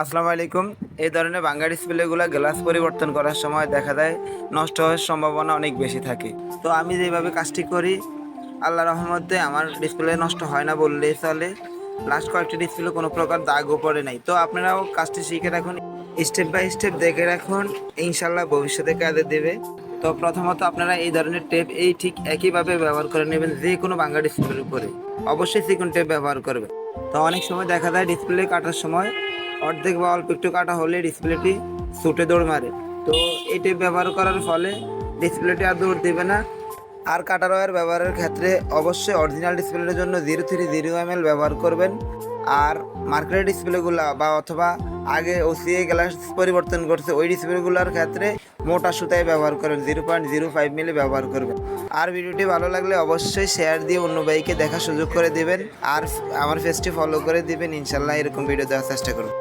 আসসালামু আলাইকুম। এই ধরনের ভাঙা ডিসপ্লেগুলো গ্লাস পরিবর্তন করার সময় দেখা যায় নষ্ট হওয়ার সম্ভাবনা অনেক বেশি থাকে। তো আমি যেভাবে কাজটি করি, আল্লাহর রহমতে আমার ডিসপ্লে নষ্ট হয় না বললেই চলে। লাস্ট কয়েকটি ডিসপ্লে কোনো প্রকার দাগও পড়ে নাই। তো আপনারাও কাজটি শিখে রাখুন, স্টেপ বাই স্টেপ দেখে রাখুন, ইনশাল্লাহ ভবিষ্যতে কাজে দেবে। তো প্রথমত আপনারা এই ধরনের টেপ ঠিক একইভাবে ব্যবহার করে নেবেন যে কোনো ভাঙা ডিসপ্লের উপরে। অবশ্যই চিকন টেপ ব্যবহার করবেন। তো অনেক সময় দেখা যায় ডিসপ্লে কাটার সময় অর্ধেক বা অল্প একটু কাটা হলে ডিসপ্লেটি ছুটে দৌড় মারে। তো এই টেপ ব্যবহার করার ফলে ডিসপ্লেটি আর দৌড় দেবে না। আর কাটার ওয়্যার ব্যবহারের ক্ষেত্রে অবশ্যই অরিজিনাল ডিসপ্লের জন্য 030 ml ব্যবহার করবেন। আর মার্কেটের ডিসপ্লেগুলো বা অথবা আগে ওসিএ গ্লাস পরিবর্তন করছে ওই ডিসপ্লেগুলোর ক্ষেত্রে মোটা সুতায় ব্যবহার করবেন, 0.05 মিলি ব্যবহার করবেন। আর ভিডিওটি ভালো লাগলে অবশ্যই শেয়ার দিয়ে অন্য ভাইকে দেখার সুযোগ করে দেবেন। আর আমার পেজটি ফলো করে দিবেন, ইনশাল্লাহ এরকম ভিডিও দেওয়ার চেষ্টা করুন।